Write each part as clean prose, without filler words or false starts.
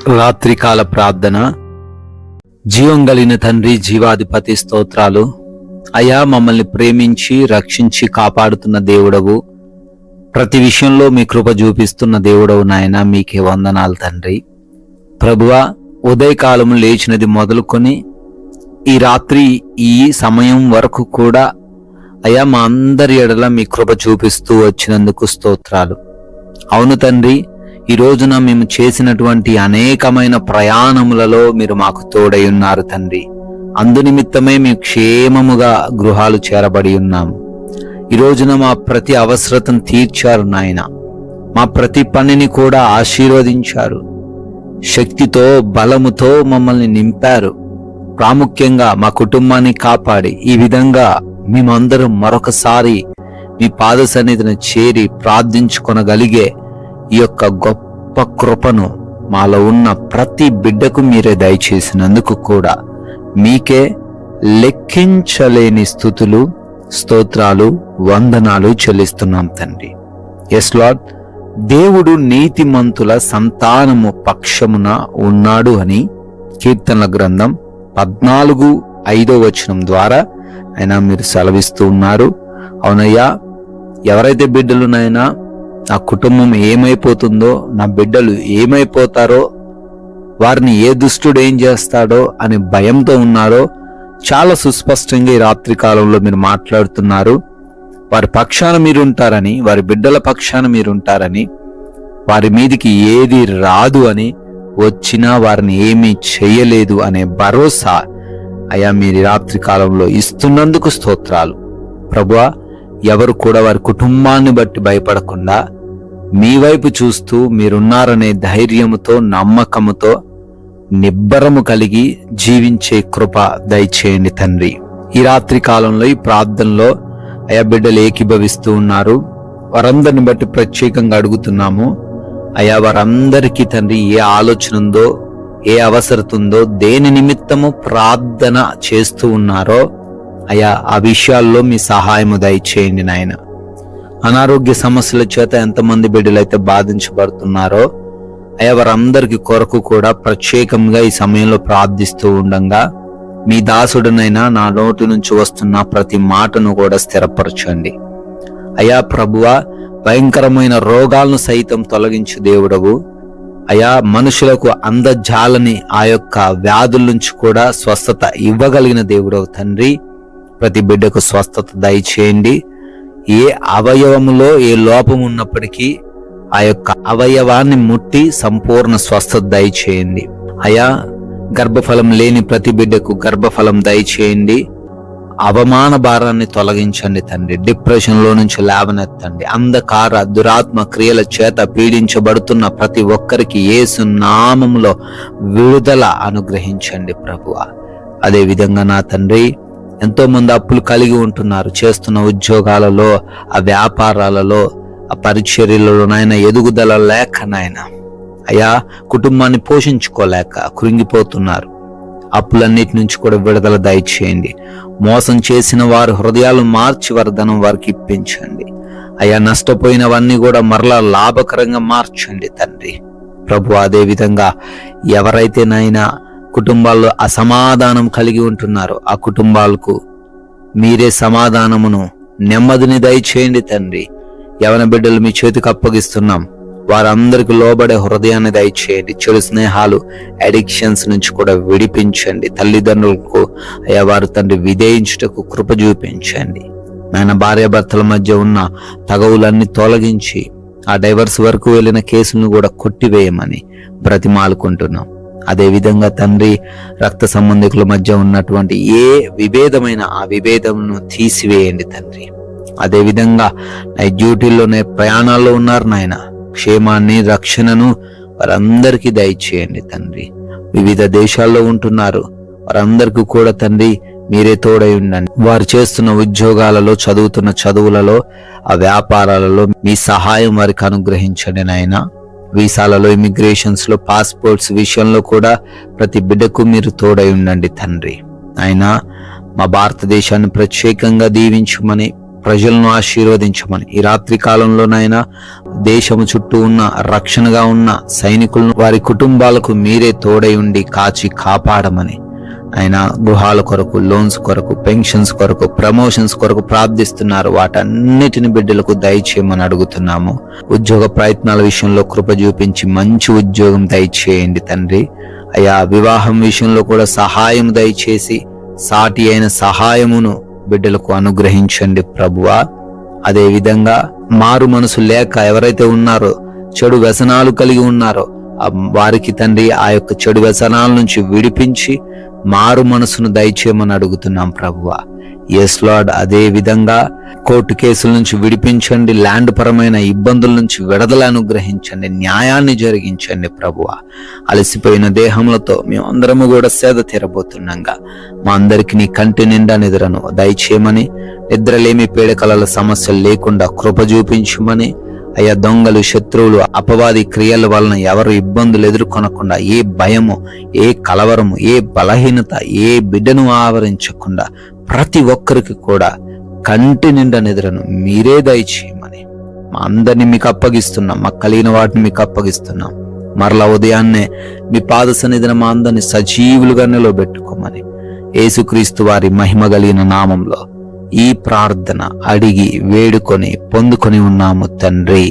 రాత్రికాల ప్రార్థన. జీవం కలిగిన తండ్రి, జీవాధిపతి స్తోత్రాలు. అయా, మమ్మల్ని ప్రేమించి రక్షించి కాపాడుతున్న దేవుడవు, ప్రతి విషయంలో మీ కృప చూపిస్తున్న దేవుడవు నాయన, మీకే వందనాలు తండ్రి. ప్రభువా, ఉదయకాలము లేచినది మొదలుకొని ఈ రాత్రి ఈ సమయం వరకు కూడా అయా మా అందరి ఎడల మీ కృప చూపిస్తూ వచ్చినందుకు స్తోత్రాలు. అవును తండ్రి, ఈ రోజున మేము చేసినటువంటి అనేకమైన ప్రయాణములలో మీరు మాకు తోడై ఉన్నారు తండ్రి. అందునిమిత్తమే మేము క్షేమముగా గృహాలు చేరబడి ఉన్నాము. ఈ రోజున మా ప్రతి అవసరతను తీర్చారు నాయన. మా ప్రతి పనిని కూడా ఆశీర్వదించారు. శక్తితో బలముతో మమ్మల్ని నింపారు. ప్రాముఖ్యంగా మా కుటుంబాన్ని కాపాడి ఈ విధంగా మేమందరం మరొకసారి మీ పాద సన్నిధిని చేరి ప్రార్థించుకొనగలిగే ఈ యొక్క గొప్ప కృపను మాలో ఉన్న ప్రతి బిడ్డకు మీరే దయచేసినందుకు కూడా మీకే లెక్కించలేని స్తుతులు, స్తోత్రాలు, వందనాలు చెల్లిస్తున్నాం తండ్రి. ఎస్ లార్డ్, దేవుడు నీతిమంతుల సంతానము పక్షమున ఉన్నాడు అని కీర్తనల గ్రంథం 14:5 ద్వారా అయినా మీరు సెలవిస్తూ ఉన్నారు. అవునయ్యా, ఎవరైతే బిడ్డలునైనా నా కుటుంబం ఏమైపోతుందో, నా బిడ్డలు ఏమైపోతారో, వారిని ఏ దుష్టుడు ఏం చేస్తాడో అని భయంతో ఉన్నారో, చాలా సుస్పష్టంగా ఈ రాత్రి కాలంలో మీరు మాట్లాడుతున్నారు. వారి పక్షాన మీరుంటారని, వారి బిడ్డల పక్షాన మీరుంటారని, వారి మీదికి ఏది రాదు అని, వచ్చినా వారిని ఏమీ చేయలేదు అనే భరోసా అయ్యా మీరు రాత్రి కాలంలో ఇస్తున్నందుకు స్తోత్రాలు. ప్రభువా, ఎవరు కూడా వారి కుటుంబాన్ని బట్టి భయపడకుండా మీ వైపు చూస్తూ మీరున్నారనే ధైర్యముతో, నమ్మకముతో, నిబ్బరము కలిగి జీవించే కృప దయచేయండి తండ్రి. ఈ రాత్రి కాలంలో ఈ ప్రార్థనలో అయా బిడ్డలు ఏకీభవిస్తూ ఉన్నారు. వారందరిని బట్టి ప్రత్యేకంగా అడుగుతున్నాము. అయా, వారందరికీ తండ్రి ఏ ఆలోచన ఉందో, ఏ అవసరత ఉందో, దేని నిమిత్తము ప్రార్థన చేస్తూ ఉన్నారో అయా ఆ విషయాల్లో మీ సహాయము దయచేయండి నాయన. అనారోగ్య సమస్యల చేత ఎంతమంది బిడ్డలైతే బాధించబడుతున్నారో అయా వారందరికి కొరకు కూడా ప్రత్యేకంగా ఈ సమయంలో ప్రార్థిస్తూ ఉండంగా మీ దాసుడునైనా నా నోటి నుంచి వస్తున్న ప్రతి మాటను కూడా స్థిరపరచండి. అయా ప్రభువా, భయంకరమైన రోగాలను సైతం తొలగించు దేవుడవు. అయా, మనుషులకు అందజాలని ఆ యొక్క వ్యాధుల నుంచి కూడా స్వస్థత ఇవ్వగలిగిన దేవుడవు తండ్రి. ప్రతి బిడ్డకు స్వస్థత దయచేయండి. ఏ అవయవములో ఏ లోపం ఉన్నప్పటికీ ఆ యొక్క అవయవాన్ని ముట్టి సంపూర్ణ స్వస్థత దయచేయండి. అయా, గర్భఫలం లేని ప్రతి బిడ్డకు గర్భఫలం దయచేయండి. అవమాన భారాన్ని తొలగించండి తండ్రి. డిప్రెషన్లో నుంచి లేవనెత్తండి. అంధకార దురాత్మ క్రియల చేత పీడించబడుతున్న ప్రతి ఒక్కరికి యేసు నామములో విడుదల అనుగ్రహించండి ప్రభువా. అదే విధంగా నా తండ్రి, ఎంతో మంది అప్పులు కలిగి ఉంటున్నారు. చేస్తున్న ఉద్యోగాలలో, ఆ వ్యాపారాలలో, ఆ పరిచర్యలలో నాయన ఎదుగుదల లేక నాయన అయా కుటుంబాన్ని పోషించుకోలేక కృంగిపోతున్నారు. అప్పులన్నిటి నుంచి కూడా విడుదల దయచేయండి. మోసం చేసిన వారు హృదయాలు మార్చి వారి ధనం వారికి ఇప్పించండి. అయా, నష్టపోయినవన్నీ కూడా మరలా లాభకరంగా మార్చండి తండ్రి ప్రభు. అదే విధంగా ఎవరైతే నాయనా కుటుంబాల్లో అసమాధానం కలిగి ఉంటున్నారో ఆ కుటుంబాలకు మీరే సమాధానమును, నెమ్మదిని దయచేయండి తండ్రి. యవన బిడ్డలు మీ చేతికి అప్పగిస్తున్నాం. వారందరికి లోబడే హృదయాన్ని దయచేయండి. చెడు స్నేహాలు, అడిక్షన్స్ నుంచి కూడా విడిపించండి. తల్లిదండ్రులకు అయ్యా వారు తండ్రి విధేయించుటకు కృప చూపించండి. నాయన, భార్యాభర్తల మధ్య ఉన్న తగవులన్నీ తొలగించి ఆ డైవర్స్ వరకు వెళ్ళిన కేసులను కూడా కొట్టివేయమని బ్రతిమాలుకుంటున్నాం. అదే విధంగా తండ్రి, రక్త సంబంధికుల మధ్య ఉన్నటువంటి ఏ విభేదమైన ఆ విభేదమును తీసివేయండి తండ్రి. అదే విధంగా డ్యూటీల్లోనే ప్రయాణాల్లో ఉన్నారు నాయన, క్షేమాన్ని, రక్షణను వారందరికీ దయచేయండి తండ్రి. వివిధ దేశాల్లో ఉంటున్నారు, వారందరికీ కూడా తండ్రి మీరే తోడై ఉండండి. వారు చేస్తున్న ఉద్యోగాలలో, చదువుతున్న చదువులలో, ఆ వ్యాపారాలలో మీ సహాయం వారికి అనుగ్రహించండి నాయన. వీసాలలో, ఇమిగ్రేషన్స్ లో, పాస్పోర్ట్స్ విషయంలో కూడా ప్రతి బిడ్డకు మీరు తోడై ఉండండి తండ్రి. ఆయన మా భారతదేశాన్ని ప్రత్యేకంగా దీవించమని ప్రజలను ఆశీర్వదించమని, ఈ రాత్రి కాలంలోనైనా దేశము చుట్టూ ఉన్న రక్షణగా ఉన్న సైనికులను వారి కుటుంబాలకు మీరే తోడై ఉండి కాచి కాపాడమని, ఆయన గృహాల కొరకు, లోన్స్ కొరకు, పెన్షన్స్ కొరకు, ప్రమోషన్స్ కొరకు ప్రార్థిస్తున్నారు. వాటన్నిటిని బిడ్డలకు దయచేయమని అడుగుతున్నాము. ఉద్యోగ ప్రయత్నాల విషయంలో కృప చూపించి మంచి ఉద్యోగం దయచేయండి తండ్రి. అయ్యా, వివాహం విషయంలో కూడా సహాయం దయచేసి సాటి అయిన సహాయమును బిడ్డలకు అనుగ్రహించండి ప్రభువా. అదే విధంగా మారు మనసు లేక ఎవరైతే ఉన్నారో, చెడు వ్యసనాలు కలిగి ఉన్నారో, వారికి తండ్రి ఆ యొక్క చెడు వ్యసనాల నుంచి విడిపించి మారు మనసును దయచేయమని అడుగుతున్నాం ప్రభువా. Yes Lord. అదే విధంగా కోర్టు కేసుల నుంచి విడిపించండి, ల్యాండ్ పరమైన ఇబ్బందుల నుంచి విడుదల అనుగ్రహించండి, న్యాయాన్ని జరిగించండి ప్రభువా. అలసిపోయిన దేహములతో మేమందరము కూడా సేద తీరబోతున్నాగా మా అందరికి నీ కంటి నిండా నిద్రను దయచేయమని, నిద్రలేమి పీడకలల సమస్యలు లేకుండా కృప చూపించమని, అయ్యా దొంగలు, శత్రువులు, అపవాది క్రియల వలన ఎవరు ఇబ్బందులు ఎదుర్కొనకుండా, ఏ భయము, ఏ కలవరము, ఏ బలహీనత ఏ బిడ్డను ఆవరించకుండా ప్రతి ఒక్కరికి కూడా కంటి నిండా నిద్రను మీరే దయచేయమని మా అందరినీ మీకు అప్పగిస్తున్నాం. మాకు కలిగిన వాటిని మీకు అప్పగిస్తున్నాం. మరలా ఉదయాన్నే మీ పాద సన్నిధిన మా అందరినీ సజీవులుగా నిలబెట్టుకోమని యేసుక్రీస్తు వారి మహిమ కలిగిన నామంలో ఈ ప్రార్థన అడిగి వేడుకొని పొందుకొని ఉన్నాము తండ్రి.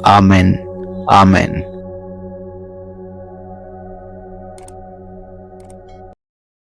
Amen, amen.